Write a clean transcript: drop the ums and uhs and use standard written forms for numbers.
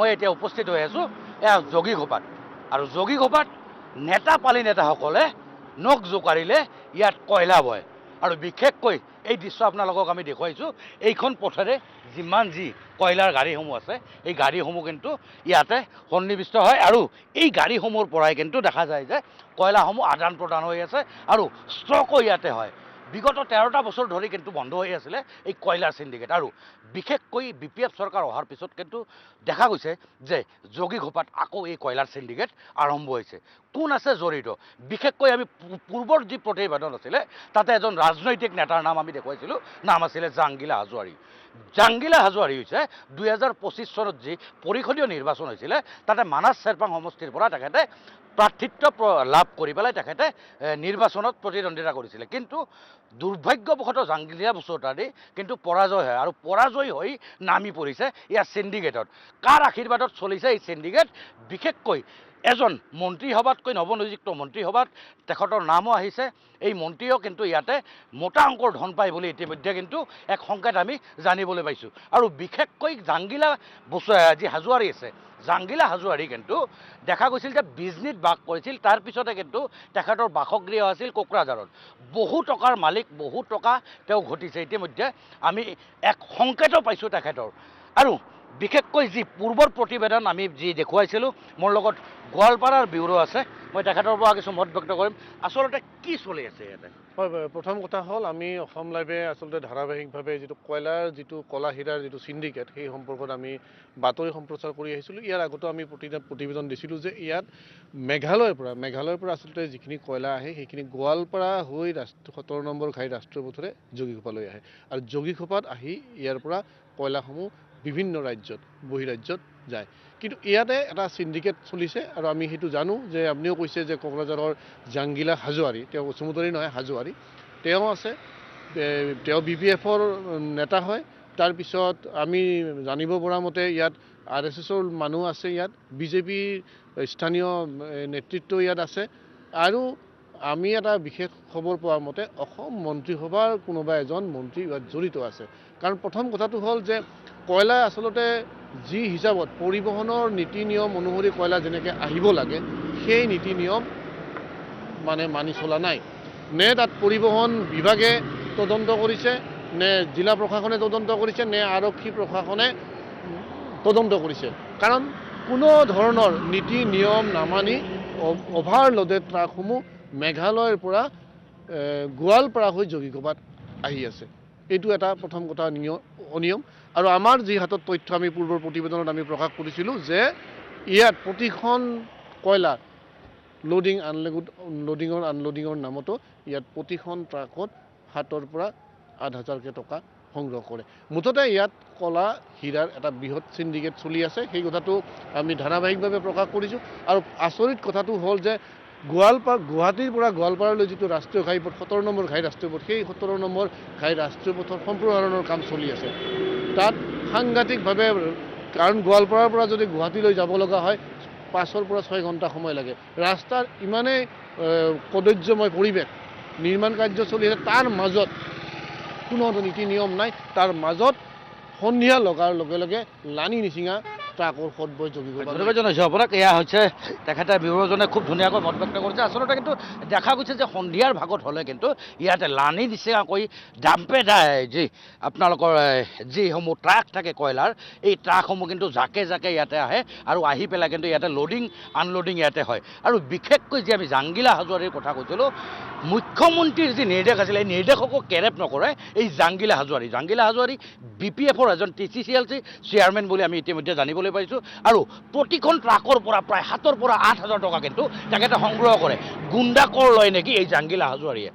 মই এতিয়া উপস্থিত হৈ আছোঁ এয়া যোগীঘোপাত আৰু যোগীঘোপাত নেতা পালি নেতাসকলে নখ জোকাৰিলে ইয়াত কয়লা বয় আৰু বিশেষকৈ এই দৃশ্য আপোনালোকক আমি দেখুৱাইছোঁ। এইখন পথেৰে যিমান যি কয়লাৰ গাড়ীসমূহ আছে এই গাড়ীসমূহ কিন্তু ইয়াতে সন্নিৱিষ্ট হয় আৰু এই গাড়ীসমূহৰ পৰাই কিন্তু দেখা যায় যে কয়লাসমূহ আদান প্ৰদান হৈ আছে আৰু ষ্ট্ৰকো ইয়াতে হয়। বিগত 13টা বছৰ ধৰি কিন্তু বন্ধ হৈ আছিলে এই কয়লাৰ চিণ্ডিকেট আৰু বিশেষকৈ BPF চৰকাৰ অহাৰ পিছত কিন্তু দেখা গৈছে যে যোগীঘোপাত আকৌ এই কয়লাৰ চিণ্ডিকেট আৰম্ভ হৈছে। কোন আছে জড়িত? বিশেষকৈ আমি পূৰ্বৰ যি প্ৰতিবেদন আছিলে তাতে এজন ৰাজনৈতিক নেতাৰ নাম আমি দেখুৱাইছিলোঁ, নাম আছিলে জাংগিলা হাজোৱাৰী। জাংগিলা হাজোৱাৰী হৈছে 2025 চনত যি পৰিষদীয় নিৰ্বাচন হৈছিলে তাতে মানাছ চেৰপাং সমষ্টিৰ পৰা তেখেতে প্ৰাৰ্থিত্ব লাভ কৰি পেলাই তেখেতে নিৰ্বাচনত প্ৰতিদ্বন্দ্বিতা কৰিছিলে। কিন্তু দুৰ্ভাগ্যবশতঃ জাংগিলা বসুমতাৰী কিন্তু পৰাজয় হয় আৰু পৰাজয় হৈ নামি পৰিছে ইয়াৰ চিণ্ডিকেটত। কাৰ আশীৰ্বাদত চলিছে এই চিণ্ডিকেট? বিশেষকৈ এজন মন্ত্ৰীসভাতকৈ নৱনিযুক্ত মন্ত্ৰীসভাত তেখেতৰ নামো আহিছে। এই মন্ত্ৰীয়েও কিন্তু ইয়াতে মোটা অংকৰ ধন পায় বুলি ইতিমধ্যে কিন্তু এক সংকেত আমি জানিবলৈ পাইছোঁ। আৰু বিশেষকৈ জাংগিলা যি হাজোৱাৰী আছে, জাংগিলা হাজোৱাৰী কিন্তু দেখা গৈছিল যে বিজনীত বাস কৰিছিল। তাৰপিছতে কিন্তু তেখেতৰ বাসগৃহ আছিল কোকৰাঝাৰত। বহু টকাৰ মালিক, বহু টকা তেওঁ ঘটিছে। ইতিমধ্যে আমি এক সংকেতো পাইছোঁ তেখেতৰ। আৰু বিশেষকৈ যি পূৰ্বৰ প্ৰতিবেদন আমি যি দেখুৱাইছিলোঁ, মোৰ লগত গোৱালপাৰাৰ ব্যুৰো আছে, মই তেখেতৰ পৰা কিছু মত ব্যক্ত কৰিম। আচলতে কি চলি আছে ইয়াতে? হয়, প্ৰথম কথা হ'ল আমি অসম লাইভে আচলতে ধাৰাবাহিকভাৱে যিটো কয়লাৰ যিটো কলা হীৰাৰ যিটো চিণ্ডিকেট সেই সম্পৰ্কত আমি বাতৰি সম্প্ৰচাৰ কৰি আহিছিলোঁ। ইয়াৰ আগতো আমি প্ৰতিবেদন দিছিলোঁ যে ইয়াত মেঘালয়ৰ পৰা আচলতে যিখিনি কয়লা আহে সেইখিনি গোৱালপাৰা হৈ 17 নম্বৰ ঘাই ৰাষ্ট্ৰীয় পথেৰে যোগীঘোপালৈ আহে আৰু যোগীঘোপাত আহি ইয়াৰ পৰা কয়লাসমূহ বিভিন্ন ৰাজ্যত বহিৰাজ্যত যায়। কিন্তু ইয়াতে এটা চিণ্ডিকেট চলিছে আৰু আমি সেইটো জানো যে আপুনিও কৈছে যে কোকৰাঝাৰৰ জাংগিলা হাজোৱাৰী, তেওঁ বসুমতাৰী নহয় হাজোৱাৰী, তেওঁ আছে, তেওঁ BPFৰ নেতা হয়। তাৰপিছত আমি জানিব পৰা মতে ইয়াত RSSৰ মানুহ আছে, ইয়াত BJPৰ স্থানীয় নেতৃত্ব ইয়াত আছে আৰু আমি এটা বিশেষ খবৰ পোৱা মতে অসম মন্ত্ৰীসভাৰ কোনোবা এজন মন্ত্ৰী ইয়াত জড়িত আছে। কাৰণ প্ৰথম কথাটো হ'ল যে কয়লা আচলতে যি হিচাপত পৰিবহণৰ নীতি নিয়ম অনুসৰি কয়লা যেনেকৈ আহিব লাগে সেই নীতি নিয়ম মানি চলা নাই। নে তাত পৰিবহণ বিভাগে তদন্ত কৰিছে, নে জিলা প্ৰশাসনে তদন্ত কৰিছে, নে আৰক্ষী প্ৰশাসনে তদন্ত কৰিছে। কাৰণ কোনো ধৰণৰ নীতি নিয়ম নামানি অভাৰলোডেড ট্ৰাকসমূহ মেঘালয়ৰ পৰা গোৱালপাৰা হৈ যোগীঘোপাত আহি আছে। এইটো এটা প্ৰথম কথা অনিয়ম। আৰু আমাৰ যি হাতত তথ্য আমি পূৰ্বৰ প্ৰতিবেদনত আমি প্ৰকাশ কৰিছিলোঁ যে ইয়াত প্ৰতিখন কয়লা আনলোডিঙৰ নামতো ইয়াত প্ৰতিখন ট্ৰাকত 7,000 পৰা 8,000কৈ টকা সংগ্ৰহ কৰে। মুঠতে ইয়াত কলা হীৰাৰ এটা বৃহৎ চিণ্ডিকেট চলি আছে, সেই কথাটো আমি ধাৰাবাহিকভাৱে প্ৰকাশ কৰিছোঁ। আৰু আচৰিত কথাটো হ'ল যে গুৱাহাটীৰ পৰা গোৱালপাৰালৈ যিটো ৰাষ্ট্ৰীয় ঘাইপথ 17 নম্বৰ ঘাই ৰাষ্ট্ৰীয় পথ, সেই 17 নম্বৰ ঘাই ৰাষ্ট্ৰীয় পথৰ সম্প্ৰসাৰণৰ কাম চলি আছে। তাত সাংঘাতিকভাৱে, কাৰণ গোৱালপাৰাৰ পৰা যদি গুৱাহাটীলৈ যাব লগা হয় 5 পৰা 6 ঘণ্টা সময় লাগে। ৰাস্তাৰ ইমানেই কদৰ্যময় পৰিৱেশ, নিৰ্মাণ কাৰ্য চলি আছে, তাৰ মাজত কোনো নীতি নিয়ম নাই। তাৰ মাজত সন্ধিয়া লগাৰ লগে লগে লানি নিচিঙা ট্ৰাকৰ সদবয় যোগীঘোপা। ধন্যবাদ জনাইছোঁ আপোনাক। এয়া হৈছে তেখেতে ব্যুৰোজনে খুব ধুনীয়াকৈ মত ব্যক্ত কৰিছে। আচলতে কিন্তু দেখা গৈছে যে সন্ধিয়াৰ ভাগত হ'লে কিন্তু ইয়াতে লানি নিচিঙাকৈ ডাম্পে যি আপোনালোকৰ যিসমূহ ট্ৰাক থাকে কয়লাৰ, এই ট্ৰাকসমূহ কিন্তু জাকে জাকে ইয়াতে আহে আৰু আহি পেলাই কিন্তু ইয়াতে লোডিং আনলোডিং ইয়াতে হয়। আৰু বিশেষকৈ যি আমি জাংগিলা হাজোৱাৰীৰ কথা কৈছিলোঁ, মুখ্যমন্ত্ৰীৰ যি নিৰ্দেশ আছিলে এই নিৰ্দেশকো কেৰেপ নকৰে এই জাংগিলা হাজোৱাৰী BPFৰ এজন TCCLC চেয়াৰমেন বুলি আমি ইতিমধ্যে জানিবলৈ পাইছোঁ। আৰু প্ৰতিখন ট্ৰাকৰ পৰা প্ৰায় 7,000 পৰা 8,000 টকা কিন্তু তেখেতে সংগ্ৰহ কৰে। গুণ্ডাকৰ লয় নেকি এই জাংগিলা হাজোৱাৰীয়ে?